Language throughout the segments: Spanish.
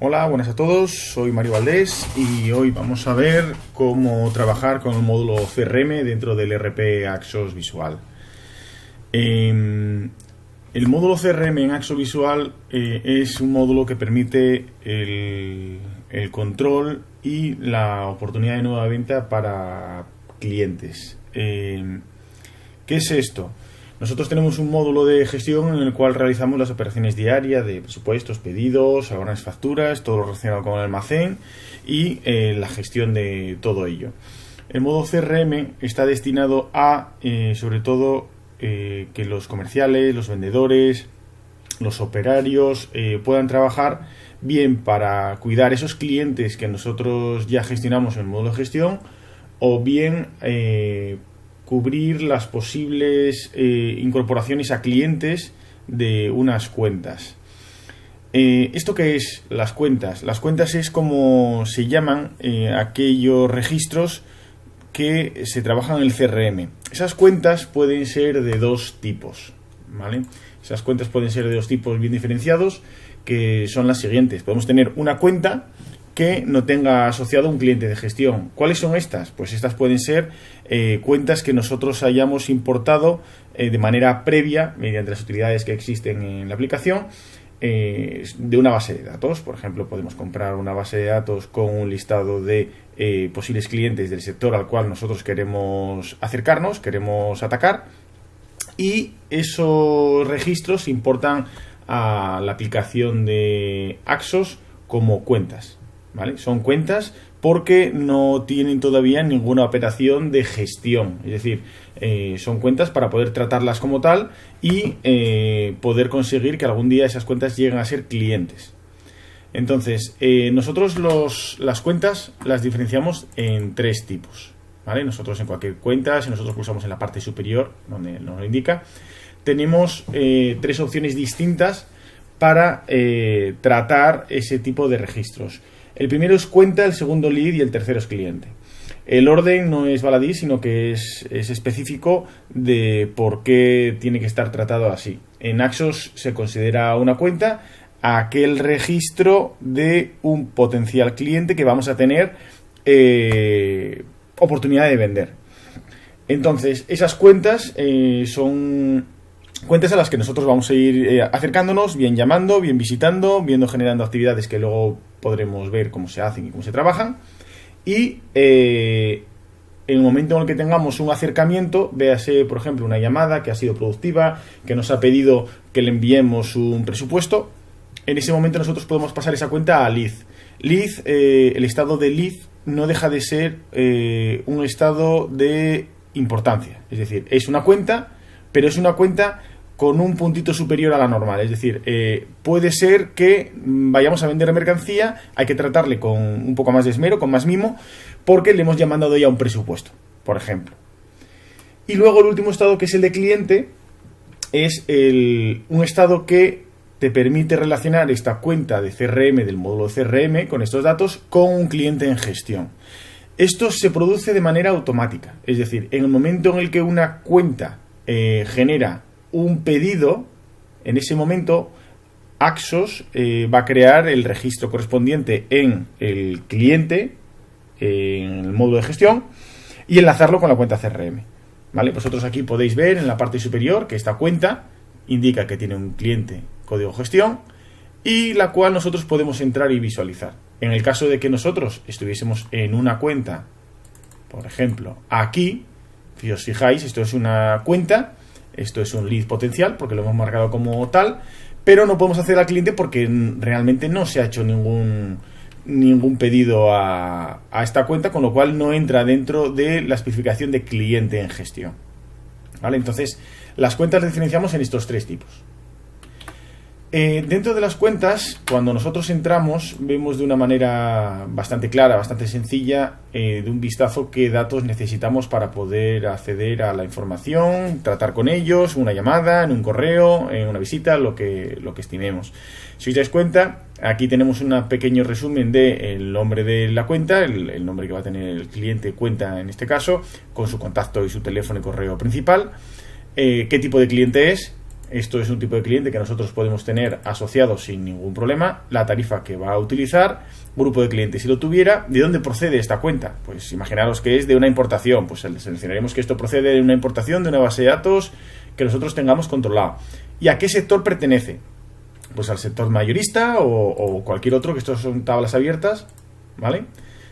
Hola, buenas a todos, soy Mario Valdés y hoy vamos a ver cómo trabajar con el módulo CRM dentro del ERP Axos Visual. El módulo CRM en Axos Visual es un módulo que permite el control y la oportunidad de nueva venta para clientes. ¿Qué es esto? Nosotros tenemos un módulo de gestión en el cual realizamos las operaciones diarias de presupuestos, pedidos, algunas facturas, todo lo relacionado con el almacén y la gestión de todo ello. El módulo CRM está destinado a, sobre todo, que los comerciales, los vendedores, los operarios puedan trabajar bien para cuidar esos clientes que nosotros ya gestionamos en el módulo de gestión o bien cubrir las posibles incorporaciones a clientes de unas cuentas. ¿Esto qué es las cuentas? Las cuentas es como se llaman aquellos registros que se trabajan en el CRM. Esas cuentas pueden ser de dos tipos, ¿vale? Esas cuentas pueden ser de dos tipos bien diferenciados, que son las siguientes. Podemos tener una cuenta que no tenga asociado un cliente de gestión. ¿Cuáles son estas? Pues estas pueden ser cuentas que nosotros hayamos importado de manera previa, mediante las utilidades que existen en la aplicación, de una base de datos. Por ejemplo, podemos comprar una base de datos con un listado de posibles clientes del sector al cual nosotros queremos acercarnos, queremos atacar, y esos registros se importan a la aplicación de Axos como cuentas, ¿vale? Son cuentas porque no tienen todavía ninguna operación de gestión, es decir, son cuentas para poder tratarlas como tal y poder conseguir que algún día esas cuentas lleguen a ser clientes. Entonces, nosotros las cuentas las diferenciamos en tres tipos, ¿vale? Nosotros en cualquier cuenta, si nosotros pulsamos en la parte superior, donde nos lo indica, tenemos tres opciones distintas para tratar ese tipo de registros. El primero es cuenta, el segundo lead y el tercero es cliente. El orden no es baladí, sino que es específico de por qué tiene que estar tratado así. En Axos se considera una cuenta aquel registro de un potencial cliente que vamos a tener oportunidad de vender. Entonces, esas cuentas son cuentas a las que nosotros vamos a ir acercándonos, bien llamando, bien visitando, generando actividades que luego podremos ver cómo se hacen y cómo se trabajan. Y en el momento en el que tengamos un acercamiento, véase, por ejemplo, una llamada que ha sido productiva, que nos ha pedido que le enviemos un presupuesto, en ese momento nosotros podemos pasar esa cuenta a lead. Lead, el estado de lead no deja de ser un estado de importancia. Es decir, es una cuenta, pero es una cuenta con un puntito superior a la normal. Es decir, puede ser que vayamos a vender mercancía, hay que tratarle con un poco más de esmero, con más mimo, porque le hemos ya mandado ya un presupuesto, por ejemplo. Y luego el último estado, que es el de cliente, es un estado que te permite relacionar esta cuenta de CRM, del módulo de CRM, con estos datos, con un cliente en gestión. Esto se produce de manera automática. Es decir, en el momento en el que una cuenta genera un pedido, en ese momento Axos va a crear el registro correspondiente en el cliente, en el módulo de gestión, y enlazarlo con la cuenta CRM, ¿vale? Vosotros aquí podéis ver en la parte superior que esta cuenta indica que tiene un cliente código gestión y la cual nosotros podemos entrar y visualizar. En el caso de que nosotros estuviésemos en una cuenta, por ejemplo, aquí, si os fijáis, esto es una cuenta, esto es un lead potencial porque lo hemos marcado como tal, pero no podemos hacer al cliente porque realmente no se ha hecho ningún pedido a esta cuenta, con lo cual no entra dentro de la especificación de cliente en gestión, ¿vale? Entonces, las cuentas las diferenciamos en estos tres tipos. Dentro de las cuentas, cuando nosotros entramos, vemos de una manera bastante clara, bastante sencilla, de un vistazo, qué datos necesitamos para poder acceder a la información, tratar con ellos, una llamada, en un correo, en una visita, lo que estimemos. Si os dais cuenta, aquí tenemos un pequeño resumen del nombre de la cuenta, el nombre que va a tener el cliente cuenta en este caso, con su contacto y su teléfono y correo principal, qué tipo de cliente es, Esto es un tipo de cliente que nosotros podemos tener asociado sin ningún problema, la tarifa que va a utilizar, grupo de clientes si lo tuviera. ¿De dónde procede esta cuenta? Pues imaginaros que es de una importación, pues seleccionaremos que esto procede de una importación de una base de datos que nosotros tengamos controlado. ¿Y a qué sector pertenece? Pues al sector mayorista o cualquier otro, que estos son tablas abiertas, ¿vale?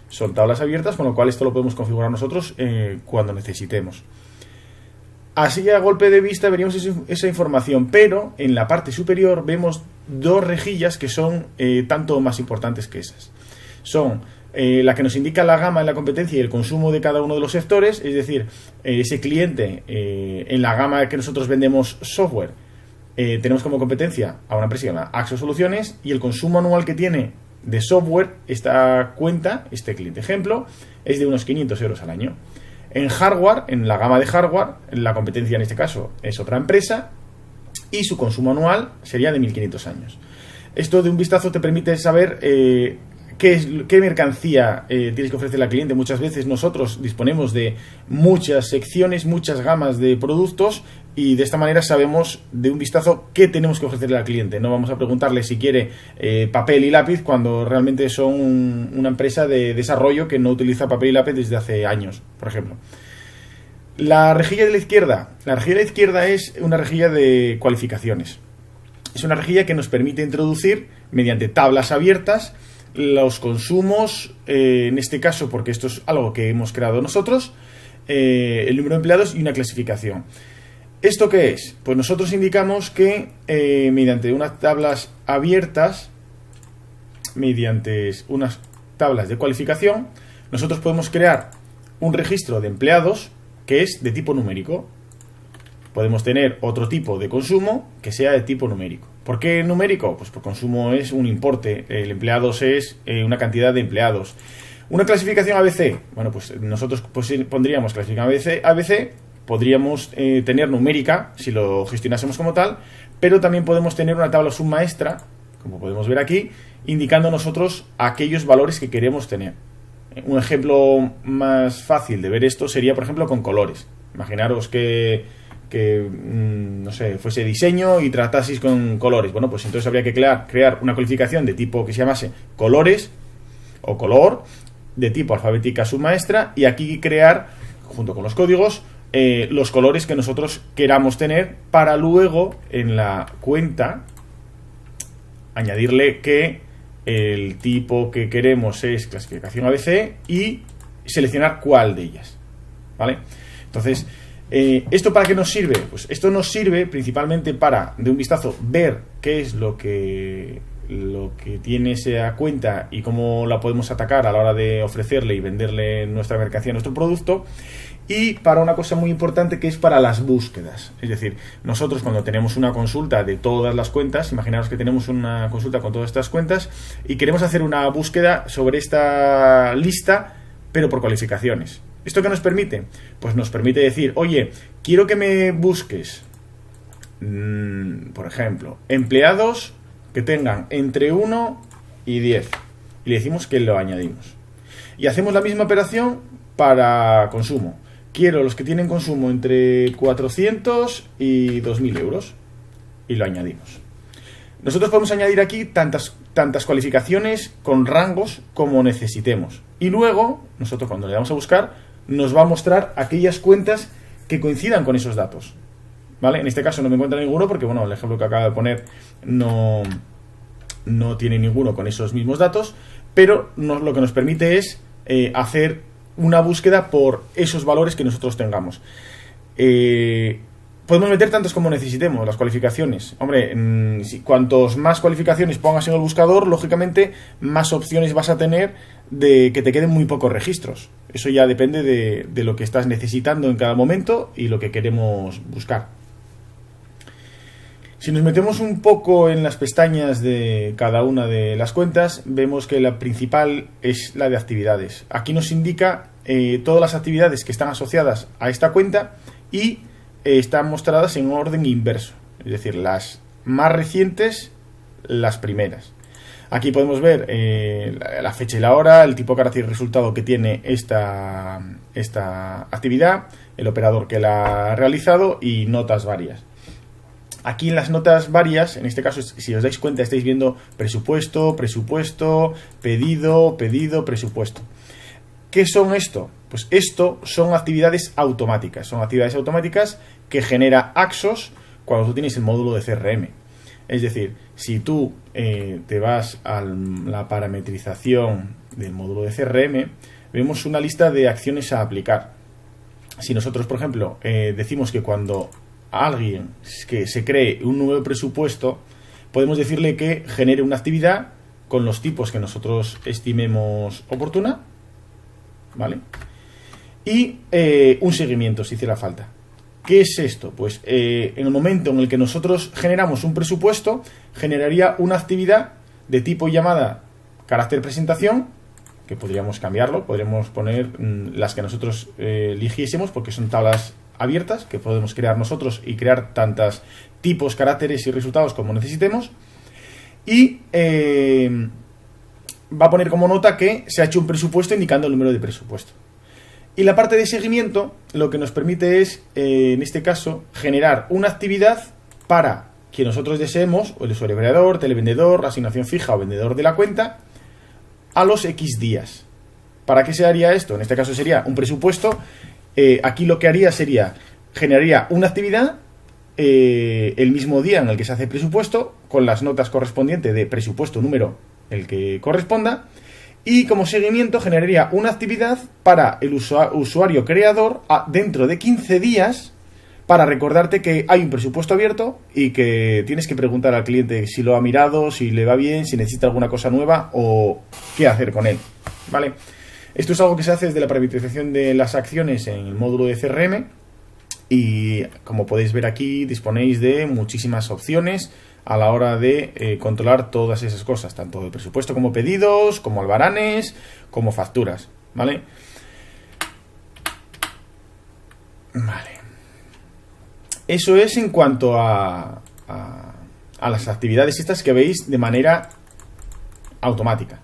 Son tablas abiertas, con lo cual esto lo podemos configurar nosotros cuando necesitemos. Así a golpe de vista veríamos esa información, pero en la parte superior vemos dos rejillas que son tanto más importantes que esas. Son la que nos indica la gama en la competencia y el consumo de cada uno de los sectores, es decir, ese cliente en la gama que nosotros vendemos software, tenemos como competencia a una empresa llamada Axo Soluciones, y el consumo anual que tiene de software esta cuenta, este cliente ejemplo, es de unos 500 euros al año. En hardware, en la gama de hardware, la competencia en este caso es otra empresa y su consumo anual sería de 1.500 años. Esto de un vistazo te permite saber qué mercancía tienes que ofrecerle al cliente. Muchas veces nosotros disponemos de muchas secciones, muchas gamas de productos, y de esta manera sabemos de un vistazo qué tenemos que ofrecerle al cliente. No vamos a preguntarle si quiere papel y lápiz cuando realmente son una empresa de desarrollo que no utiliza papel y lápiz desde hace años, por ejemplo. La rejilla de la izquierda es una rejilla de cualificaciones. Es una rejilla que nos permite introducir mediante tablas abiertas los consumos, en este caso porque esto es algo que hemos creado nosotros, el número de empleados y una clasificación. ¿Esto qué es? Pues nosotros indicamos que mediante unas tablas abiertas, mediante unas tablas de cualificación, nosotros podemos crear un registro de empleados que es de tipo numérico. Podemos tener otro tipo de consumo que sea de tipo numérico. ¿Por qué numérico? Pues por consumo es un importe, el empleados es una cantidad de empleados. Una clasificación ABC, bueno, pues nosotros pondríamos clasificación ABC, podríamos tener numérica si lo gestionásemos como tal, pero también podemos tener una tabla submaestra, como podemos ver aquí, indicando nosotros aquellos valores que queremos tener. Un ejemplo más fácil de ver esto sería, por ejemplo, con colores. Imaginaros que no sé, fuese diseño y trataseis con colores. Bueno, pues entonces habría que crear una calificación de tipo que se llamase colores o color, de tipo alfabética submaestra, y aquí crear, junto con los códigos, los colores que nosotros queramos tener, para luego en la cuenta añadirle que el tipo que queremos es clasificación ABC y seleccionar cuál de ellas, ¿vale? Entonces, ¿esto para qué nos sirve? Pues esto nos sirve principalmente para, de un vistazo, ver qué es lo que tiene esa cuenta y cómo la podemos atacar a la hora de ofrecerle y venderle nuestra mercancía, nuestro producto, y para una cosa muy importante que es para las búsquedas. Es decir, nosotros cuando tenemos una consulta de todas las cuentas, imaginaos que tenemos una consulta con todas estas cuentas y queremos hacer una búsqueda sobre esta lista, pero por cualificaciones. ¿Esto qué nos permite? Pues nos permite decir, oye, quiero que me busques, por ejemplo, empleados que tengan entre 1 y 10. Y le decimos que lo añadimos. Y hacemos la misma operación para consumo. Quiero los que tienen consumo entre 400 y 2.000 euros. Y lo añadimos. Nosotros podemos añadir aquí tantas cualificaciones con rangos como necesitemos. Y luego, nosotros cuando le damos a buscar, nos va a mostrar aquellas cuentas que coincidan con esos datos, ¿vale? En este caso no me encuentra ninguno porque, bueno, el ejemplo que acabo de poner no tiene ninguno con esos mismos datos, pero lo que nos permite es hacer una búsqueda por esos valores que nosotros tengamos. Podemos meter tantos como necesitemos, las cualificaciones. Hombre, cuantos más cualificaciones pongas en el buscador, lógicamente más opciones vas a tener de que te queden muy pocos registros. Eso ya depende de lo que estás necesitando en cada momento y lo que queremos buscar. Si nos metemos un poco en las pestañas de cada una de las cuentas, vemos que la principal es la de actividades. Aquí nos indica todas las actividades que están asociadas a esta cuenta y están mostradas en orden inverso, es decir, las más recientes, las primeras. Aquí podemos ver la fecha y la hora, el tipo de carácter y resultado que tiene esta actividad, el operador que la ha realizado y notas varias. Aquí en las notas varias, en este caso, si os dais cuenta, estáis viendo presupuesto, presupuesto, pedido, pedido, presupuesto. ¿Qué son esto? Pues esto son actividades automáticas. Son actividades automáticas que genera Axos cuando tú tienes el módulo de CRM. Es decir, si tú te vas a la parametrización del módulo de CRM, vemos una lista de acciones a aplicar. Si nosotros, por ejemplo, decimos que cuando alguien que se cree un nuevo presupuesto, podemos decirle que genere una actividad con los tipos que nosotros estimemos oportuna, ¿vale? Y un seguimiento si hiciera falta. ¿Qué es esto? Pues en el momento en el que nosotros generamos un presupuesto, generaría una actividad de tipo llamada carácter presentación, que podríamos cambiarlo, podríamos poner las que nosotros eligiésemos, porque son tablas abiertas que podemos crear nosotros y crear tantos tipos, caracteres y resultados como necesitemos. Y va a poner como nota que se ha hecho un presupuesto indicando el número de presupuesto. Y la parte de seguimiento lo que nos permite es, en este caso, generar una actividad para que nosotros deseemos, o el usuario creador, televendedor, asignación fija o vendedor de la cuenta, a los X días. ¿Para qué se haría esto? En este caso sería un presupuesto. Aquí lo que haría sería, generaría una actividad el mismo día en el que se hace el presupuesto, con las notas correspondientes de presupuesto número el que corresponda, y como seguimiento generaría una actividad para el usuario creador dentro de 15 días para recordarte que hay un presupuesto abierto y que tienes que preguntar al cliente si lo ha mirado, si le va bien, si necesita alguna cosa nueva o qué hacer con él, ¿vale? Esto es algo que se hace desde la parametrización de las acciones en el módulo de CRM y, como podéis ver aquí, disponéis de muchísimas opciones a la hora de controlar todas esas cosas, tanto de presupuesto como pedidos, como albaranes, como facturas, ¿vale? Vale. Eso es en cuanto a las actividades estas que veis de manera automática.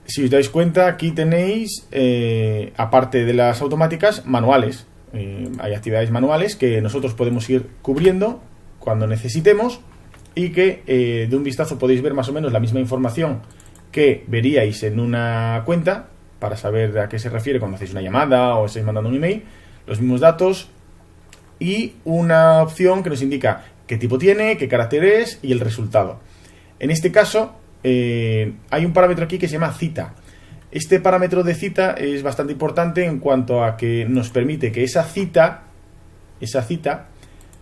Si os dais cuenta, aquí tenéis, aparte de las automáticas, manuales. Hay actividades manuales que nosotros podemos ir cubriendo cuando necesitemos y que de un vistazo podéis ver más o menos la misma información que veríais en una cuenta para saber a qué se refiere cuando hacéis una llamada o estáis mandando un email, los mismos datos y una opción que nos indica qué tipo tiene, qué carácter es y el resultado. En este caso hay un parámetro aquí que se llama cita. Este parámetro de cita es bastante importante en cuanto a que nos permite que esa cita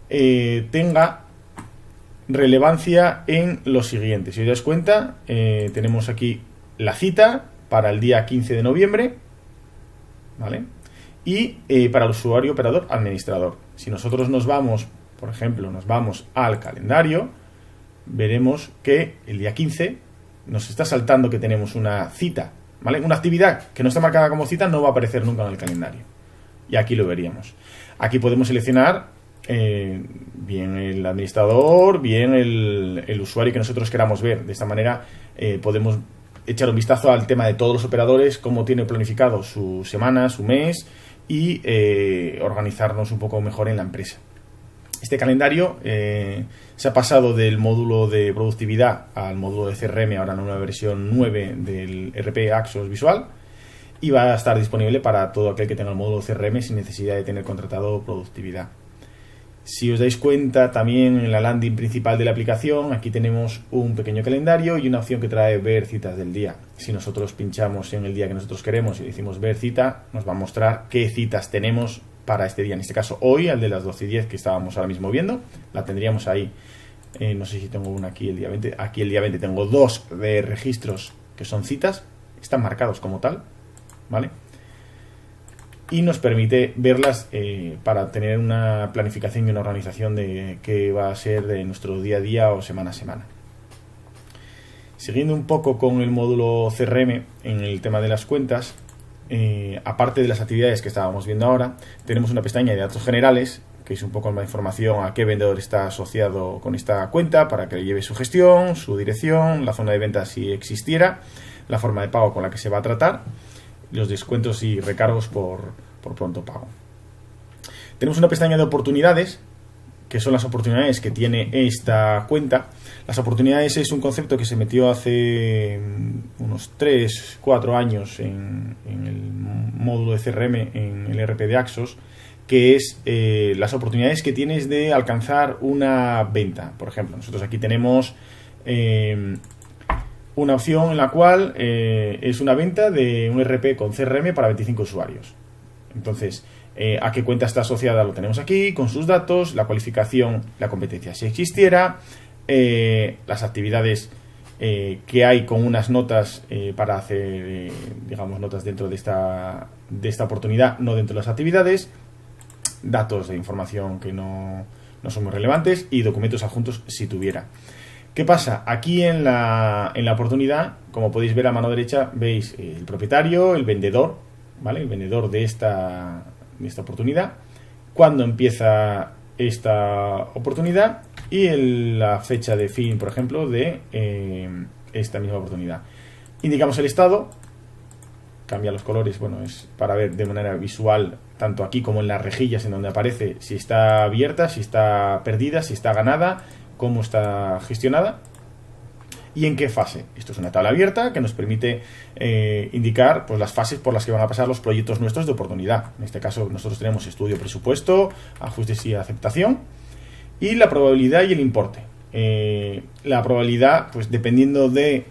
tenga relevancia en lo siguiente. Si os dais cuenta, tenemos aquí la cita para el día 15 de noviembre, ¿vale? Y para el usuario operador administrador. Si nosotros nos vamos, por ejemplo, al calendario, veremos que el día 15 nos está saltando que tenemos una cita, ¿vale? Una actividad que no está marcada como cita no va a aparecer nunca en el calendario. Y aquí lo veríamos. Aquí podemos seleccionar bien el administrador, bien el usuario que nosotros queramos ver. De esta manera podemos echar un vistazo al tema de todos los operadores, cómo tiene planificado su semana, su mes y organizarnos un poco mejor en la empresa. Este calendario se ha pasado del módulo de productividad al módulo de CRM, ahora en una versión 9 del ERP Axos Visual, y va a estar disponible para todo aquel que tenga el módulo CRM sin necesidad de tener contratado productividad. Si os dais cuenta, también en la landing principal de la aplicación, aquí tenemos un pequeño calendario y una opción que trae ver citas del día. Si nosotros pinchamos en el día que nosotros queremos y decimos ver cita, nos va a mostrar qué citas tenemos para este día. En este caso, hoy, al de las 12:10 que estábamos ahora mismo viendo, la tendríamos ahí. No sé si tengo una aquí el día 20. Aquí el día 20 tengo dos de registros que son citas. Están marcados como tal, ¿vale? Y nos permite verlas para tener una planificación y una organización de qué va a ser de nuestro día a día o semana a semana. Siguiendo un poco con el módulo CRM en el tema de las cuentas, aparte de las actividades que estábamos viendo ahora, tenemos una pestaña de datos generales, que es un poco más información a qué vendedor está asociado con esta cuenta para que lleve su gestión, su dirección, la zona de ventas si existiera, la forma de pago con la que se va a tratar, los descuentos y recargos por pronto pago. Tenemos una pestaña de oportunidades que son las oportunidades que tiene esta cuenta. Las oportunidades es un concepto que se metió hace unos 3-4 años en el módulo de CRM, en el ERP de Axos, que es las oportunidades que tienes de alcanzar una venta. Por ejemplo, nosotros aquí tenemos una opción en la cual es una venta de un ERP con CRM para 25 usuarios. Entonces, a qué cuenta está asociada lo tenemos aquí, con sus datos, la cualificación, la competencia si existiera, las actividades que hay con unas notas para hacer, digamos, notas dentro de esta oportunidad, no dentro de las actividades, datos de información que no son muy relevantes y documentos adjuntos si tuviera. ¿Qué pasa? Aquí en la oportunidad, como podéis ver a mano derecha, veis el propietario, el vendedor, ¿vale? El vendedor de esta oportunidad, cuándo empieza esta oportunidad y la fecha de fin, por ejemplo, de esta misma oportunidad. Indicamos el estado, cambia los colores, bueno, es para ver de manera visual, tanto aquí como en las rejillas en donde aparece si está abierta, si está perdida, si está ganada, cómo está gestionada y en qué fase. Esto es una tabla abierta que nos permite indicar pues las fases por las que van a pasar los proyectos nuestros de oportunidad. En este caso nosotros tenemos estudio, presupuesto, ajustes y aceptación y la probabilidad y el importe. La probabilidad, pues dependiendo de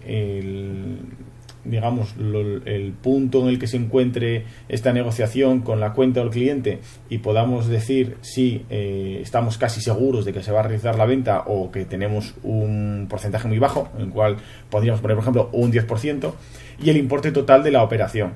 digamos, el punto en el que se encuentre esta negociación con la cuenta del cliente y podamos decir si estamos casi seguros de que se va a realizar la venta o que tenemos un porcentaje muy bajo, en el cual podríamos poner, por ejemplo, un 10%, y el importe total de la operación.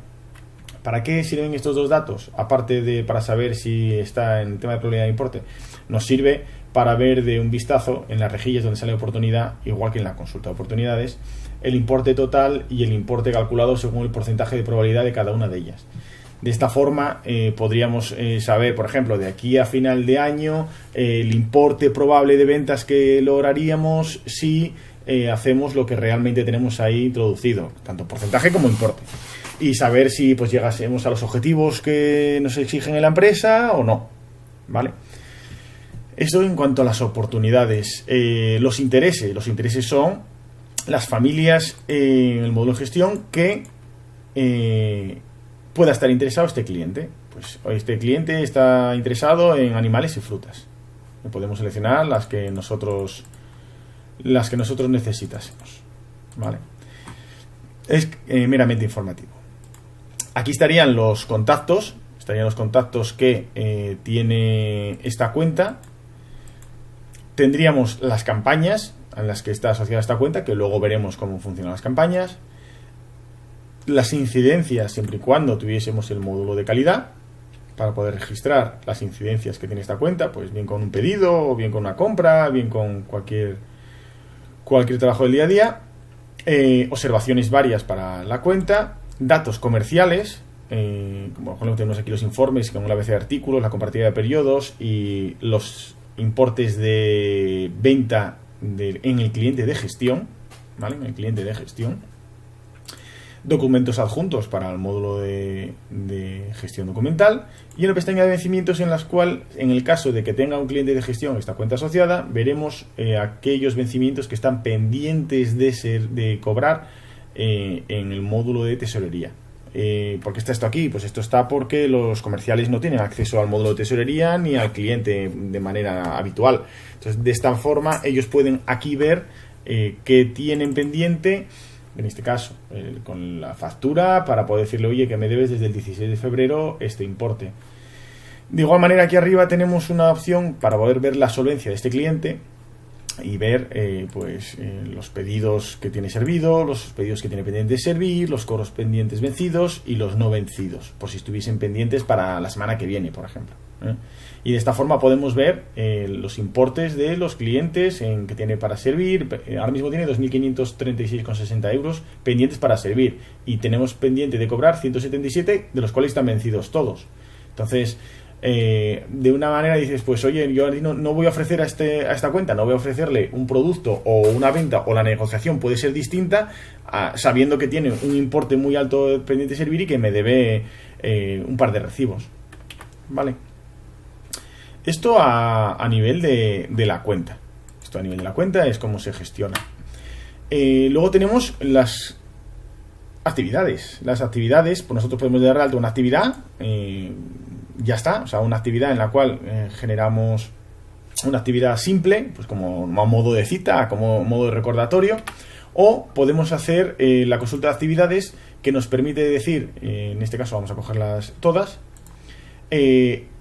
¿Para qué sirven estos dos datos? Aparte de para saber si está en tema de probabilidad de importe, nos sirve para ver de un vistazo en las rejillas donde sale oportunidad, igual que en la consulta de oportunidades, el importe total y el importe calculado según el porcentaje de probabilidad de cada una de ellas. De esta forma podríamos saber, por ejemplo, de aquí a final de año el importe probable de ventas que lograríamos si hacemos lo que realmente tenemos ahí introducido, tanto porcentaje como importe, y saber si pues llegásemos a los objetivos que nos exigen en la empresa o no, ¿vale? Esto en cuanto a las oportunidades. Los intereses son las familias en el módulo de gestión que pueda estar interesado este cliente. Pues este cliente está interesado en animales y frutas. Podemos seleccionar las que nosotros necesitásemos, ¿vale? Es meramente informativo. Aquí estarían los contactos que tiene esta cuenta. Tendríamos las campañas en las que está asociada esta cuenta, que luego veremos cómo funcionan las campañas. Las incidencias, siempre y cuando tuviésemos el módulo de calidad, para poder registrar las incidencias que tiene esta cuenta, pues bien con un pedido, o bien con una compra, bien con cualquier trabajo del día a día. Observaciones varias para la cuenta. Datos comerciales, como por ejemplo tenemos aquí los informes con la ABC de artículos, la comparativa de periodos y los importes de venta en el cliente de gestión, ¿vale? En el cliente de gestión. Documentos adjuntos para el módulo de gestión documental y una pestaña de vencimientos en las cuales, en el caso de que tenga un cliente de gestión esta cuenta asociada, veremos aquellos vencimientos que están pendientes de cobrar en el módulo de tesorería. ¿Por qué está esto aquí? Pues esto está porque los comerciales no tienen acceso al módulo de tesorería ni al cliente de manera habitual. Entonces, de esta forma, ellos pueden aquí ver qué tienen pendiente, en este caso, con la factura, para poder decirle, oye, que me debes desde el 16 de febrero este importe. De igual manera, aquí arriba tenemos una opción para poder ver la solvencia de este cliente y ver los pedidos que tiene servido, los pedidos que tiene pendiente de servir, los cobros pendientes vencidos y los no vencidos, por si estuviesen pendientes para la semana que viene, por ejemplo. Y de esta forma podemos ver los importes de los clientes que tiene para servir. Ahora mismo tiene 2.536,60 euros pendientes para servir y tenemos pendiente de cobrar 177, de los cuales están vencidos todos. Entonces, de una manera dices, pues oye, yo no voy a ofrecer a esta cuenta, no voy a ofrecerle un producto o una venta, o la negociación puede ser distinta, sabiendo que tiene un importe muy alto de pendiente de servir y que me debe un par de recibos, ¿vale? Esto a nivel de la cuenta. Esto a nivel de la cuenta es cómo se gestiona. Luego tenemos las actividades. Las actividades, pues nosotros podemos dar de alta una actividad, ya está, o sea, una actividad en la cual generamos una actividad simple, pues como a modo de cita, como modo de recordatorio, o podemos hacer la consulta de actividades que nos permite decir, en este caso vamos a cogerlas todas,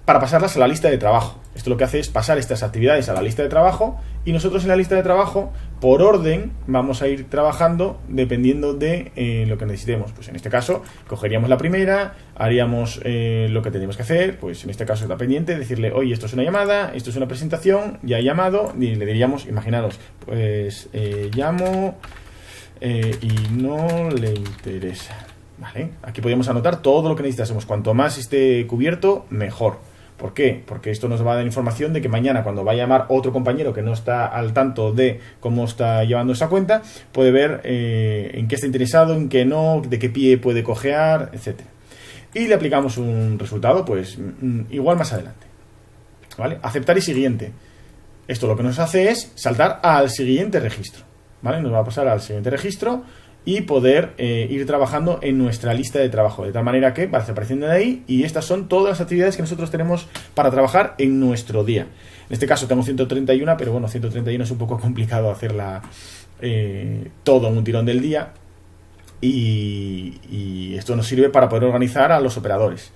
para pasarlas a la lista de trabajo. Esto lo que hace es pasar estas actividades a la lista de trabajo y nosotros en la lista de trabajo, por orden, vamos a ir trabajando dependiendo de lo que necesitemos. Pues en este caso, cogeríamos la primera, haríamos lo que tenemos que hacer, pues en este caso está pendiente, decirle, oye, esto es una llamada, esto es una presentación, ya he llamado, y le diríamos, imaginaros, pues llamo y no le interesa. ¿Vale? Aquí podemos anotar todo lo que necesitásemos. Cuanto más esté cubierto, mejor. ¿Por qué? Porque esto nos va a dar información de que mañana, cuando va a llamar otro compañero que no está al tanto de cómo está llevando esa cuenta, puede ver en qué está interesado, en qué no, de qué pie puede cojear, etcétera. Y le aplicamos un resultado, pues igual más adelante. ¿Vale? Aceptar y siguiente. Esto lo que nos hace es saltar al siguiente registro. ¿Vale? Nos va a pasar al siguiente registro y poder ir trabajando en nuestra lista de trabajo, de tal manera que va apareciendo de ahí, y estas son todas las actividades que nosotros tenemos para trabajar en nuestro día. En este caso tengo 131, pero bueno, 131 es un poco complicado hacerla todo en un tirón del día, y esto nos sirve para poder organizar a los operadores.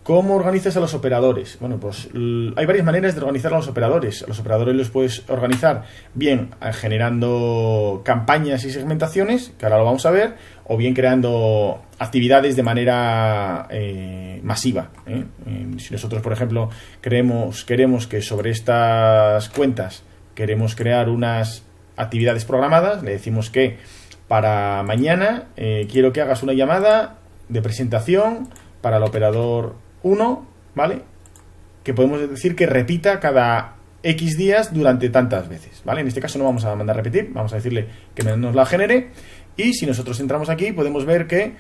¿Cómo organizas a los operadores? Bueno, pues hay varias maneras de organizar a los operadores. A los operadores los puedes organizar bien generando campañas y segmentaciones, que ahora lo vamos a ver, o bien creando actividades de manera masiva. Si nosotros, por ejemplo, queremos que sobre estas cuentas queremos crear unas actividades programadas, le decimos que para mañana quiero que hagas una llamada de presentación para el operador 1, ¿vale? Que podemos decir que repita cada X días durante tantas veces, ¿vale? En este caso no vamos a mandar a repetir, vamos a decirle que nos la genere, y si nosotros entramos aquí podemos ver que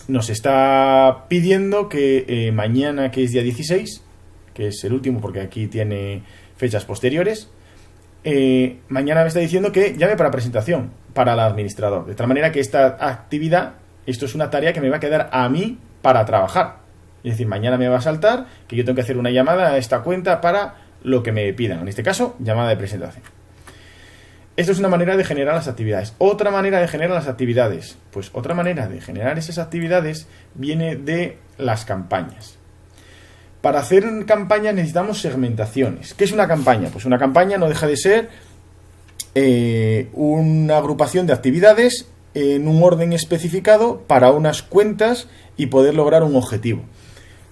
nos está pidiendo que mañana, que es día 16, que es el último porque aquí tiene fechas posteriores, mañana me está diciendo que llame para presentación para el administrador, de tal manera que esta actividad, esto es una tarea que me va a quedar a mí para trabajar. Es decir, mañana me va a saltar que yo tengo que hacer una llamada a esta cuenta para lo que me pidan. En este caso, llamada de presentación. Esto es una manera de generar las actividades. Otra manera de generar las actividades. Pues otra manera de generar esas actividades viene de las campañas. Para hacer campañas necesitamos segmentaciones. ¿Qué es una campaña? Pues una campaña no deja de ser una agrupación de actividades en un orden especificado para unas cuentas y poder lograr un objetivo.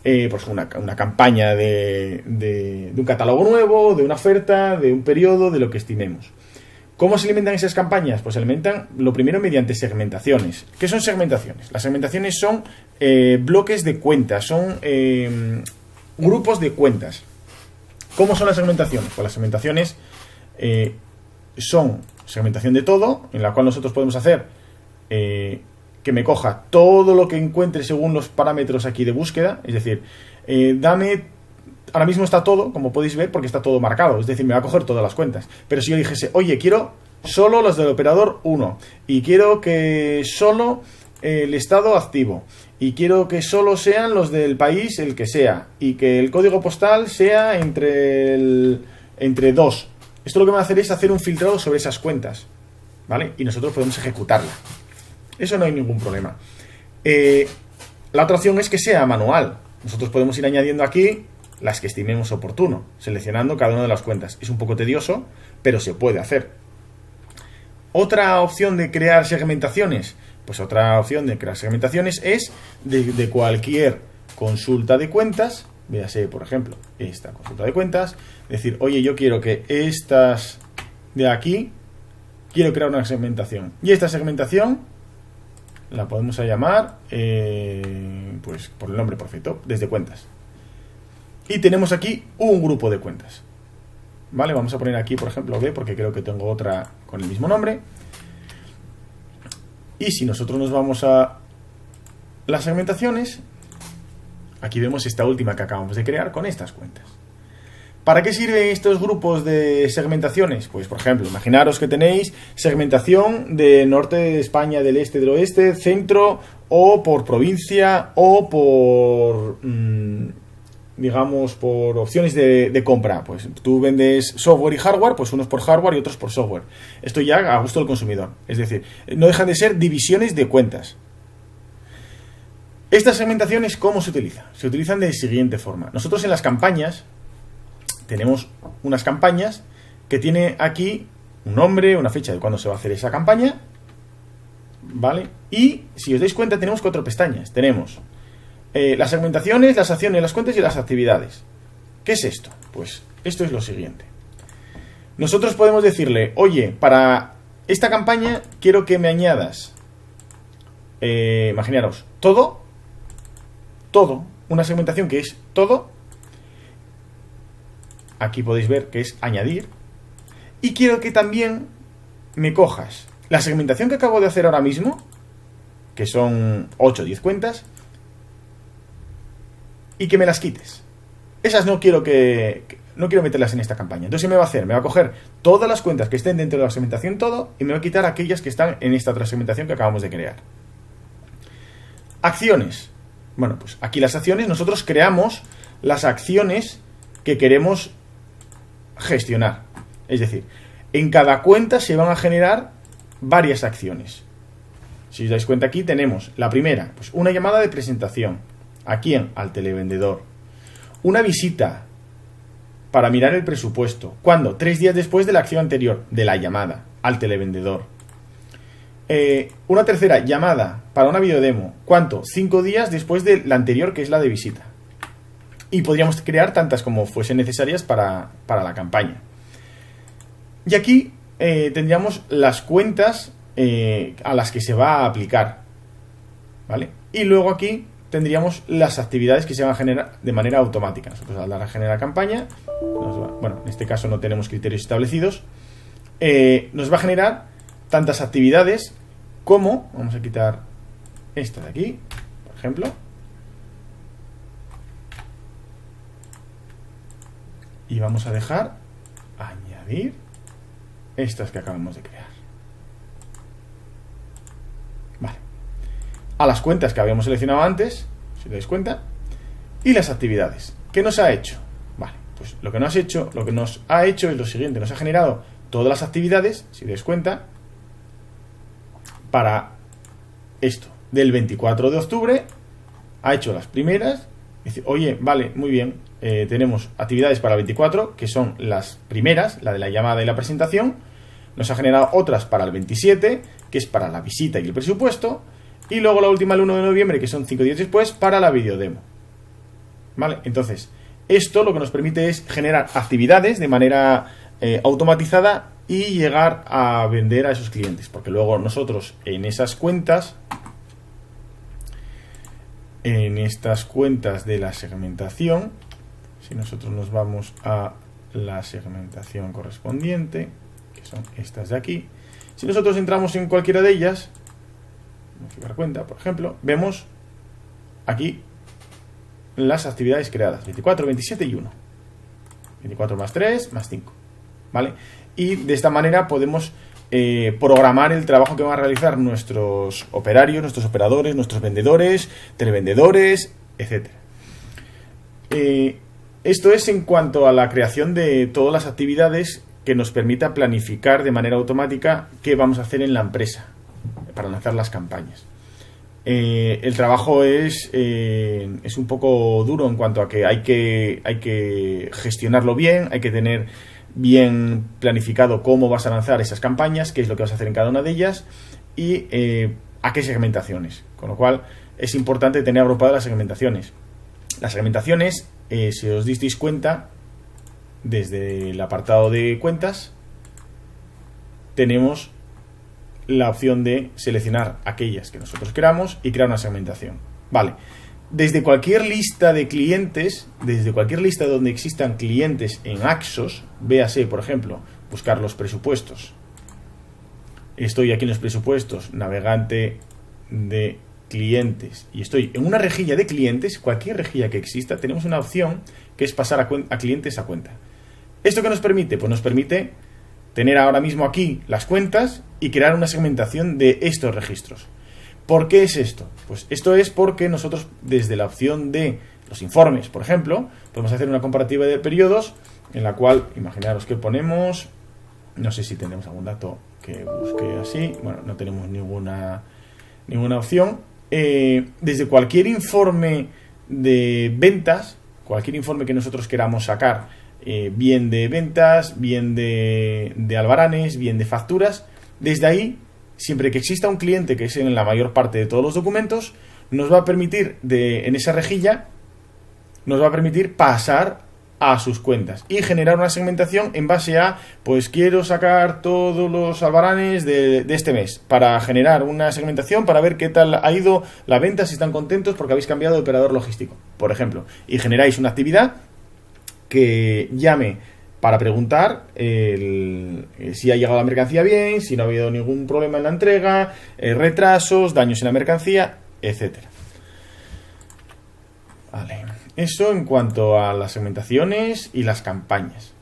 Pues una campaña de un catálogo nuevo, de una oferta, de un periodo, de lo que estimemos. ¿Cómo se alimentan esas campañas? Pues se alimentan, lo primero, mediante segmentaciones. ¿Qué son segmentaciones? Las segmentaciones son bloques de cuentas, son grupos de cuentas. ¿Cómo son las segmentaciones? Pues las segmentaciones son segmentación de todo, en la cual nosotros podemos hacer que me coja todo lo que encuentre según los parámetros aquí de búsqueda, es decir, ahora mismo está todo, como podéis ver, porque está todo marcado, es decir, me va a coger todas las cuentas, pero si yo dijese, oye, quiero solo los del operador 1, y quiero que solo el estado activo, y quiero que solo sean los del país el que sea, y que el código postal sea entre 2, esto lo que me va a hacer es hacer un filtrado sobre esas cuentas, ¿vale? Y nosotros podemos ejecutarla. Eso no hay ningún problema. La otra opción es que sea manual. Nosotros podemos ir añadiendo aquí las que estimemos oportuno, seleccionando cada una de las cuentas. Es un poco tedioso, pero se puede hacer. Otra opción de crear segmentaciones, pues otra opción de crear segmentaciones es de cualquier consulta de cuentas. Véase, por ejemplo, esta consulta de cuentas. Decir, oye, yo quiero que estas de aquí, quiero crear una segmentación. Y esta segmentación la podemos llamar pues por el nombre perfecto, desde cuentas. Y tenemos aquí un grupo de cuentas. Vale, vamos a poner aquí, por ejemplo, B, porque creo que tengo otra con el mismo nombre. Y si nosotros nos vamos a las segmentaciones, Aquí vemos esta última que acabamos de crear con estas cuentas. ¿Para qué sirven estos grupos de segmentaciones? Pues, por ejemplo, imaginaros que tenéis segmentación del norte de España, del este, del oeste, centro, o por provincia, o por, digamos, por opciones de compra. Pues tú vendes software y hardware, pues unos por hardware y otros por software. Esto ya a gusto del consumidor. Es decir, no dejan de ser divisiones de cuentas. Estas segmentaciones, ¿cómo se utilizan? Se utilizan de la siguiente forma. Nosotros en las campañas tenemos unas campañas que tiene aquí un nombre, una fecha de cuándo se va a hacer esa campaña, ¿vale? Y si os dais cuenta tenemos 4 pestañas. Tenemos las segmentaciones, las acciones, las cuentas y las actividades. ¿Qué es esto? Pues esto es lo siguiente. Nosotros podemos decirle, oye, para esta campaña quiero que me añadas, imaginaros, todo, una segmentación que es todo. Aquí podéis ver que es añadir. Y quiero que también me cojas la segmentación que acabo de hacer ahora mismo, que son 8 o 10 cuentas, y que me las quites. Esas no quiero meterlas en esta campaña. Entonces, ¿qué me va a hacer? Me va a coger todas las cuentas que estén dentro de la segmentación todo y me va a quitar aquellas que están en esta otra segmentación que acabamos de crear. Acciones. Bueno, pues aquí las acciones, nosotros creamos las acciones que queremos gestionar. Es decir, en cada cuenta se van a generar varias acciones. Si os dais cuenta, aquí tenemos la primera, pues una llamada de presentación. ¿A quién? Al televendedor. Una visita para mirar el presupuesto. ¿Cuándo? 3 días después de la acción anterior, de la llamada al televendedor. Una tercera llamada para una videodemo. ¿Cuánto? 5 días después de la anterior, que es la de visita. Y podríamos crear tantas como fuesen necesarias para la campaña. Y aquí tendríamos las cuentas a las que se va a aplicar, ¿vale? Y luego aquí tendríamos las actividades que se van a generar de manera automática. Nosotros al dar a generar campaña, bueno, en este caso no tenemos criterios establecidos, nos va a generar tantas actividades como, vamos a quitar esta de aquí, por ejemplo, y vamos a dejar añadir estas que acabamos de crear. Vale. A las cuentas que habíamos seleccionado antes, si os dais cuenta, y las actividades. ¿Qué nos ha hecho? Vale, pues lo que nos ha hecho es lo siguiente. Nos ha generado todas las actividades, si os dais cuenta, para esto. Del 24 de octubre ha hecho las primeras. Dice, oye, vale, muy bien, tenemos actividades para el 24, que son las primeras, la de la llamada y la presentación. Nos ha generado otras para el 27, que es para la visita y el presupuesto. Y luego la última el 1 de noviembre, que son 5 días después, para la videodemo. ¿Vale? Entonces, esto lo que nos permite es generar actividades de manera automatizada y llegar a vender a esos clientes. Porque luego nosotros en esas cuentas, en estas cuentas de la segmentación, si nosotros nos vamos a la segmentación correspondiente, que son estas de aquí, si nosotros entramos en cualquiera de ellas, vamos a dar cuenta, por ejemplo, vemos aquí las actividades creadas, 24, 27 y 1. 24 más 3 más 5. ¿Vale? Y de esta manera podemos programar el trabajo que van a realizar nuestros operarios, nuestros operadores, nuestros vendedores, televendedores, etc. Esto es en cuanto a la creación de todas las actividades que nos permita planificar de manera automática qué vamos a hacer en la empresa para lanzar las campañas. El trabajo es un poco duro en cuanto a que hay que gestionarlo bien, hay que tener bien planificado cómo vas a lanzar esas campañas, qué es lo que vas a hacer en cada una de ellas y a qué segmentaciones. Con lo cual es importante tener agrupadas las segmentaciones. Las segmentaciones, si os disteis cuenta, desde el apartado de cuentas tenemos la opción de seleccionar aquellas que nosotros queramos y crear una segmentación. Vale. Desde cualquier lista de clientes, desde cualquier lista donde existan clientes en Axos, véase, por ejemplo, buscar los presupuestos. Estoy aquí en los presupuestos, navegante de clientes y estoy en una rejilla de clientes, cualquier rejilla que exista, tenemos una opción que es pasar a clientes a cuenta. ¿Esto qué nos permite? Pues nos permite tener ahora mismo aquí las cuentas y crear una segmentación de estos registros. ¿Por qué es esto? Pues esto es porque nosotros desde la opción de los informes, por ejemplo, podemos hacer una comparativa de periodos en la cual, imaginaros que ponemos, no sé si tenemos algún dato que busque así, bueno, no tenemos ninguna opción. Desde cualquier informe de ventas, cualquier informe que nosotros queramos sacar, bien de ventas, bien de albaranes, bien de facturas, desde ahí, siempre que exista un cliente, que es en la mayor parte de todos los documentos, nos va a permitir, en esa rejilla, nos va a permitir pasar a sus cuentas y generar una segmentación en base a, pues quiero sacar todos los albaranes de este mes, para generar una segmentación para ver qué tal ha ido la venta, si están contentos porque habéis cambiado de operador logístico, por ejemplo, y generáis una actividad que llame para preguntar si ha llegado la mercancía bien, si no ha habido ningún problema en la entrega, retrasos, daños en la mercancía, etcétera. Vale. Eso en cuanto a las segmentaciones y las campañas.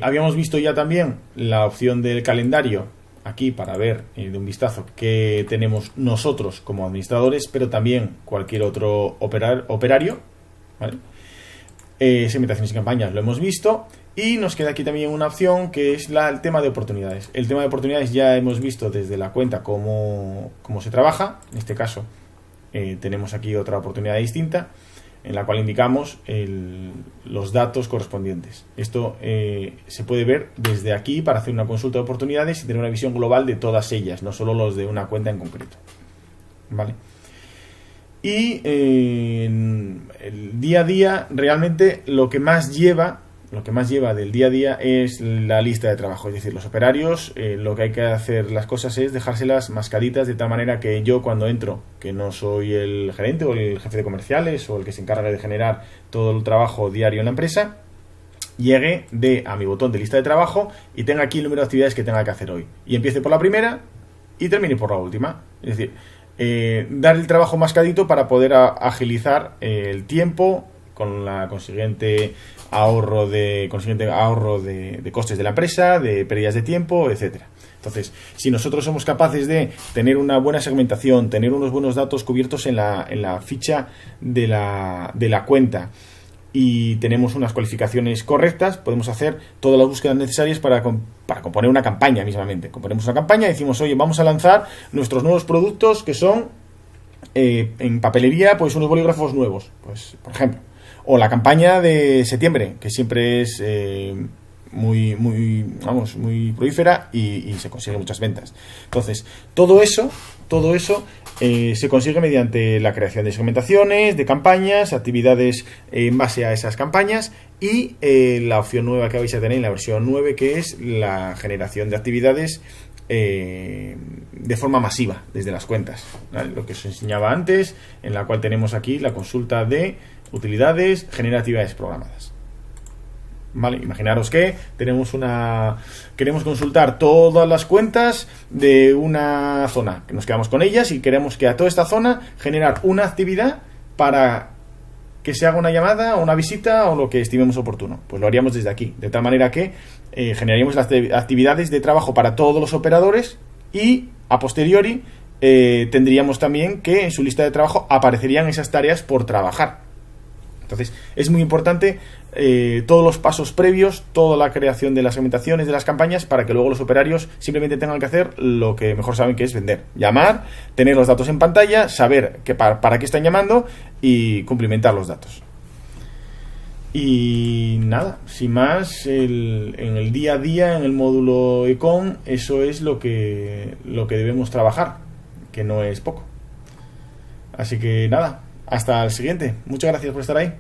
Habíamos visto ya también la opción del calendario aquí para ver de un vistazo qué tenemos nosotros como administradores, pero también cualquier otro operario, ¿vale? Segmentaciones y campañas lo hemos visto y nos queda aquí también una opción que es el tema de oportunidades. El tema de oportunidades ya hemos visto desde la cuenta cómo se trabaja. En este caso tenemos aquí otra oportunidad distinta en la cual indicamos los datos correspondientes. Esto se puede ver desde aquí para hacer una consulta de oportunidades y tener una visión global de todas ellas, no solo los de una cuenta en concreto. ¿Vale? Y el día a día, realmente lo que más lleva del día a día es la lista de trabajo. Es decir, los operarios, lo que hay que hacer las cosas es dejárselas mascaditas de tal manera que yo cuando entro, que no soy el gerente o el jefe de comerciales o el que se encarga de generar todo el trabajo diario en la empresa, llegue a mi botón de lista de trabajo y tenga aquí el número de actividades que tenga que hacer hoy. Y empiece por la primera y termine por la última. Es decir, dar el trabajo mascadito para poder agilizar el tiempo con la consiguiente ahorro de costes de la empresa, de pérdidas de tiempo, etcétera. Entonces, si nosotros somos capaces de tener una buena segmentación, tener unos buenos datos cubiertos en la ficha de la cuenta y tenemos unas cualificaciones correctas, podemos hacer todas las búsquedas necesarias para componer una campaña mismamente. Componemos una campaña y decimos, oye, vamos a lanzar nuestros nuevos productos que son en papelería, pues unos bolígrafos nuevos, pues por ejemplo. O la campaña de septiembre, que siempre es muy prolífera y se consigue muchas ventas. Entonces, todo eso se consigue mediante la creación de segmentaciones, de campañas, actividades en base a esas campañas y la opción nueva que vais a tener en la versión 9, que es la generación de actividades de forma masiva desde las cuentas, ¿vale? Lo que os enseñaba antes, en la cual tenemos aquí la consulta de utilidades, genera actividades programadas. Vale, imaginaros que queremos consultar todas las cuentas de una zona, que nos quedamos con ellas y queremos que a toda esta zona generar una actividad para que se haga una llamada o una visita o lo que estimemos oportuno. Pues lo haríamos desde aquí, de tal manera que generaríamos las actividades de trabajo para todos los operadores y a posteriori tendríamos también que en su lista de trabajo aparecerían esas tareas por trabajar. Entonces, es muy importante todos los pasos previos, toda la creación de las segmentaciones, de las campañas, para que luego los operarios simplemente tengan que hacer lo que mejor saben, que es vender. Llamar, tener los datos en pantalla, saber para qué están llamando y cumplimentar los datos. Y nada, sin más, en el día a día, en el módulo Econ, eso es lo que debemos trabajar, que no es poco. Así que nada, hasta el siguiente. Muchas gracias por estar ahí.